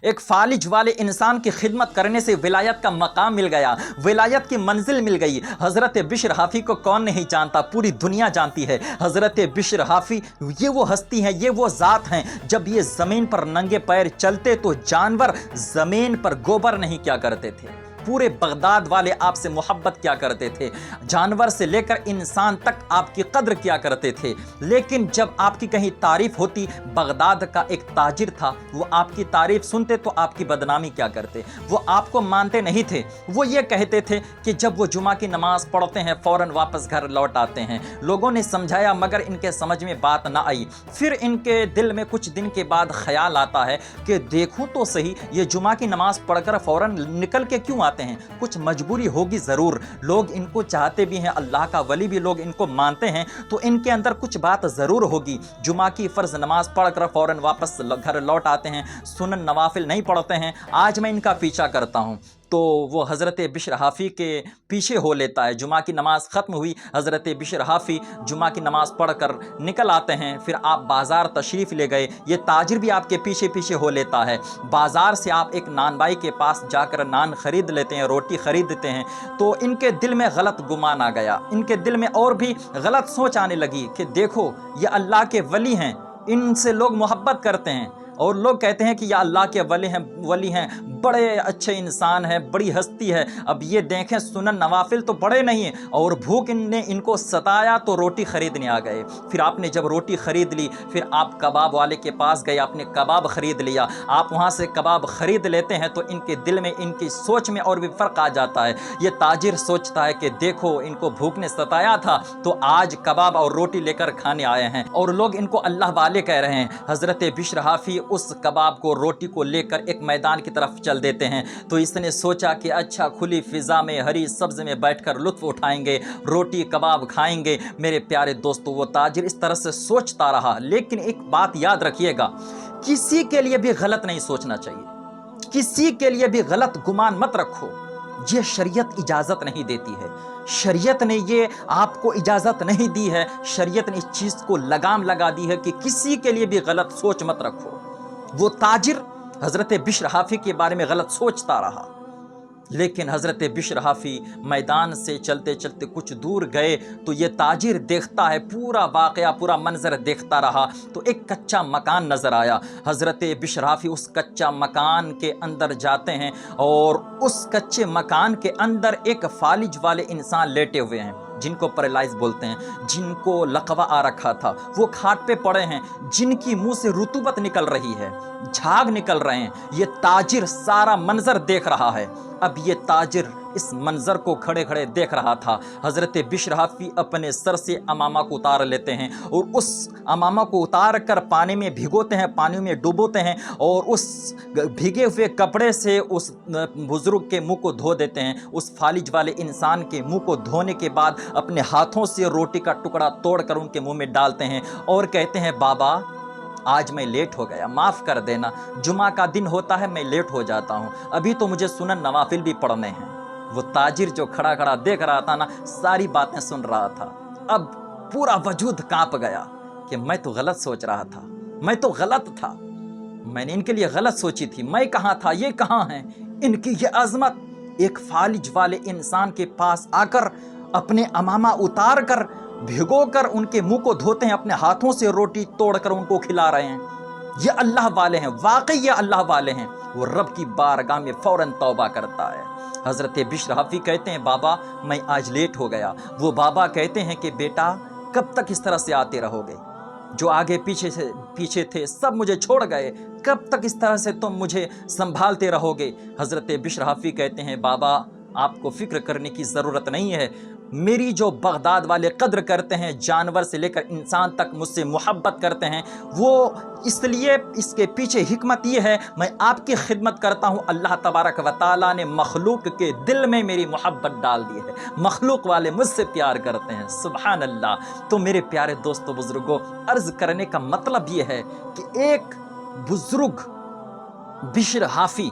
ایک فالج والے انسان کی خدمت کرنے سے ولایت کا مقام مل گیا، ولایت کی منزل مل گئی۔ حضرت بشر حافی کو کون نہیں جانتا، پوری دنیا جانتی ہے۔ حضرت بشر حافی یہ وہ ہستی ہیں، یہ وہ ذات ہیں، جب یہ زمین پر ننگے پیر چلتے تو جانور زمین پر گوبر نہیں کیا کرتے تھے۔ پورے بغداد والے آپ سے محبت کیا کرتے تھے، جانور سے لے کر انسان تک آپ کی قدر کیا کرتے تھے۔ لیکن جب آپ کی کہیں تعریف ہوتی، بغداد کا ایک تاجر تھا، وہ آپ کی تعریف سنتے تو آپ کی بدنامی کیا کرتے، وہ آپ کو مانتے نہیں تھے۔ وہ یہ کہتے تھے کہ جب وہ جمعہ کی نماز پڑھتے ہیں فوراً واپس گھر لوٹ آتے ہیں۔ لوگوں نے سمجھایا مگر ان کے سمجھ میں بات نہ آئی۔ پھر ان کے دل میں کچھ دن کے بعد خیال آتا ہے کہ دیکھوں تو صحیح، یہ جمعہ کی نماز پڑھ کر فوراً نکل کے کیوں آتے ہیں، کچھ مجبوری ہوگی ضرور، لوگ ان کو چاہتے بھی ہیں، اللہ کا ولی بھی لوگ ان کو مانتے ہیں، تو ان کے اندر کچھ بات ضرور ہوگی۔ جمعہ کی فرض نماز پڑھ کر فوراً واپس گھر لوٹ آتے ہیں، سنن نوافل نہیں پڑھتے ہیں، آج میں ان کا پیچھا کرتا ہوں۔ تو وہ حضرت بشر حافی کے پیچھے ہو لیتا ہے۔ جمعہ کی نماز ختم ہوئی، حضرت بشر حافی جمعہ کی نماز پڑھ کر نکل آتے ہیں۔ پھر آپ بازار تشریف لے گئے، یہ تاجر بھی آپ کے پیچھے پیچھے ہو لیتا ہے۔ بازار سے آپ ایک نان بائی کے پاس جا کر نان خرید لیتے ہیں، روٹی خریدتے ہیں، تو ان کے دل میں غلط گمان آ گیا، ان کے دل میں اور بھی غلط سوچ آنے لگی کہ دیکھو یہ اللہ کے ولی ہیں، ان سے لوگ محبت کرتے ہیں، اور لوگ کہتے ہیں کہ یہ اللہ کے ولی ہیں، بڑے اچھے انسان ہیں، بڑی ہستی ہے۔ اب یہ دیکھیں سنن نوافل تو بڑے نہیں ہیں، اور بھوک نے ان کو ستایا تو روٹی خریدنے آ گئے۔ پھر آپ نے جب روٹی خرید لی، پھر آپ کباب والے کے پاس گئے، آپ نے کباب خرید لیا۔ آپ وہاں سے کباب خرید لیتے ہیں تو ان کے دل میں، ان کی سوچ میں اور بھی فرق آ جاتا ہے۔ یہ تاجر سوچتا ہے کہ دیکھو ان کو بھوک نے ستایا تھا تو آج کباب اور روٹی لے کر کھانے آئے ہیں، اور لوگ ان کو اللہ والے کہہ رہے ہیں۔ حضرت بشر حافی اس کباب کو، روٹی کو لے کر ایک میدان کی طرف چل دیتے ہیں۔ تو اس نے سوچا کہ اچھا کھلی فضا میں ہری سبز میں بیٹھ کر لطف اٹھائیں گے، روٹی کباب کھائیں گے۔ میرے پیارے دوستو، وہ تاجر اس طرح سے سوچتا رہا، لیکن ایک بات یاد رکھیے گا، کسی کے لیے بھی غلط نہیں سوچنا چاہیے، کسی کے لیے بھی غلط گمان مت رکھو، یہ شریعت اجازت نہیں دیتی ہے، شریعت نے یہ آپ کو اجازت نہیں دی ہے، شریعت نے اس چیز کو لگام لگا دی ہے کہ کسی کے لیے بھی غلط سوچ مت رکھو۔ وہ تاجر حضرت بشر حافی کے بارے میں غلط سوچتا رہا، لیکن حضرت بشر حافی میدان سے چلتے چلتے کچھ دور گئے تو یہ تاجر دیکھتا ہے، پورا واقعہ، پورا منظر دیکھتا رہا، تو ایک کچا مکان نظر آیا۔ حضرت بشر حافی اس کچا مکان کے اندر جاتے ہیں، اور اس کچے مکان کے اندر ایک فالج والے انسان لیٹے ہوئے ہیں، جن کو پیرالائز بولتے ہیں، جن کو لقوہ آ رکھا تھا، وہ کھاٹ پہ پڑے ہیں، جن کی منہ سے رطوبت نکل رہی ہے، جھاگ نکل رہے ہیں۔ یہ تاجر سارا منظر دیکھ رہا ہے۔ اب یہ تاجر اس منظر کو کھڑے کھڑے دیکھ رہا تھا۔ حضرت بشر حافی اپنے سر سے عمامہ کو اتار لیتے ہیں، اور اس عمامہ کو اتار کر پانی میں بھگوتے ہیں، پانی میں ڈوبوتے ہیں، اور اس بھیگے ہوئے کپڑے سے اس بزرگ کے منہ کو دھو دیتے ہیں۔ اس فالج والے انسان کے منہ کو دھونے کے بعد اپنے ہاتھوں سے روٹی کا ٹکڑا توڑ کر ان کے منہ میں ڈالتے ہیں، اور کہتے ہیں بابا آج میں لیٹ ہو گیا، معاف کر دینا، جمعہ کا دن ہوتا ہے میں لیٹ ہو جاتا ہوں، ابھی تو مجھے سنن نوافل بھی پڑھنے ہیں۔ وہ تاجر جو کھڑا کھڑا دیکھ رہا تھا نا، ساری باتیں سن رہا تھا، اب پورا وجود کانپ گیا کہ میں تو غلط سوچ رہا تھا، میں تو غلط تھا، میں نے ان کے لیے غلط سوچی تھی، میں کہاں تھا، یہ کہاں ہیں، ان کی یہ عظمت۔ ایک فالج والے انسان کے پاس آ کر اپنے عمامہ اتار کر بھگو کر ان کے منہ کو دھوتے ہیں، اپنے ہاتھوں سے روٹی توڑ کر ان کو کھلا رہے ہیں۔ یہ اللہ والے ہیں، واقعی یہ اللہ والے ہیں۔ وہ رب کی بارگاہ میں فوراً توبہ کرتا ہے۔ حضرت بشر حافی کہتے ہیں بابا میں آج لیٹ ہو گیا۔ وہ بابا کہتے ہیں کہ بیٹا کب تک اس طرح سے آتے رہو گے، جو آگے پیچھے تھے سب مجھے چھوڑ گئے، کب تک اس طرح سے تم مجھے سنبھالتے رہو گے؟ حضرت بشر حافی کہتے ہیں بابا آپ کو فکر کرنے کی ضرورت نہیں ہے، میری جو بغداد والے قدر کرتے ہیں، جانور سے لے کر انسان تک مجھ سے محبت کرتے ہیں، وہ اس لیے اس کے پیچھے حکمت یہ ہے، میں آپ کی خدمت کرتا ہوں، اللہ تبارک و تعالیٰ نے مخلوق کے دل میں میری محبت ڈال دی ہے، مخلوق والے مجھ سے پیار کرتے ہیں، سبحان اللہ۔ تو میرے پیارے دوستو بزرگوں، عرض کرنے کا مطلب یہ ہے کہ ایک بزرگ بشر حافی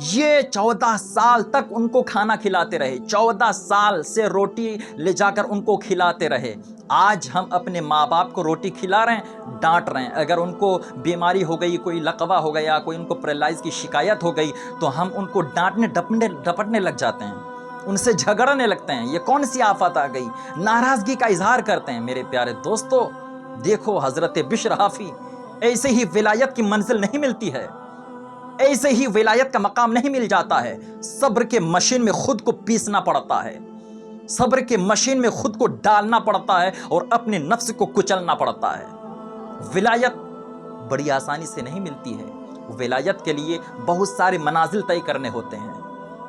یہ 14 سال تک ان کو کھانا کھلاتے رہے، 14 سال سے روٹی لے جا کر ان کو کھلاتے رہے، آج ہم اپنے ماں باپ کو روٹی کھلا رہے ہیں، ڈانٹ رہے ہیں۔ اگر ان کو بیماری ہو گئی، کوئی لقوہ ہو گیا، کوئی ان کو پیرالائز کی شکایت ہو گئی، تو ہم ان کو ڈانٹنے ڈپٹنے لگ جاتے ہیں، ان سے جھگڑنے لگتے ہیں۔ یہ کون سی آفت آ گئی؟ ناراضگی کا اظہار کرتے ہیں۔ میرے پیارے دوستو، دیکھو حضرت بشر حافی، ایسے ہی ولایت کی منزل نہیں ملتی ہے، ایسے ہی ولایت کا مقام نہیں مل جاتا ہے۔ صبر کے مشین میں خود کو پیسنا پڑتا ہے، صبر کے مشین میں خود کو ڈالنا پڑتا ہے اور اپنے نفس کو کچلنا پڑتا ہے۔ ولایت بڑی آسانی سے نہیں ملتی ہے، ولایت کے لیے بہت سارے منازل طے کرنے ہوتے ہیں۔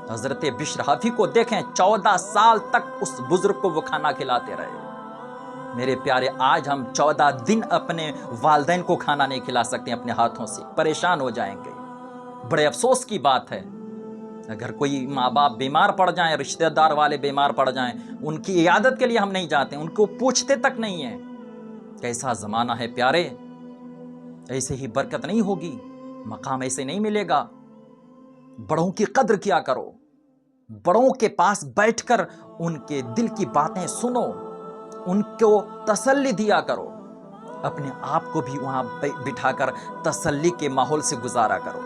حضرت بشر حافی کو دیکھیں، 14 سال تک اس بزرگ کو وہ کھانا کھلاتے رہے۔ میرے پیارے، آج ہم 14 دن اپنے والدین کو کھانا نہیں کھلا سکتے اپنے ہاتھوں سے، پریشان ہو جائیں گے۔ بڑے افسوس کی بات ہے، اگر کوئی ماں باپ بیمار پڑ جائیں، رشتہ دار والے بیمار پڑ جائیں، ان کی عیادت کے لیے ہم نہیں جاتے، ان کو پوچھتے تک نہیں ہیں۔ کیسا زمانہ ہے پیارے! ایسے ہی برکت نہیں ہوگی، مقام ایسے نہیں ملے گا۔ بڑوں کی قدر کیا کرو، بڑوں کے پاس بیٹھ کر ان کے دل کی باتیں سنو، ان کو تسلی دیا کرو، اپنے آپ کو بھی وہاں بٹھا کر تسلی کے ماحول سے گزارا کرو۔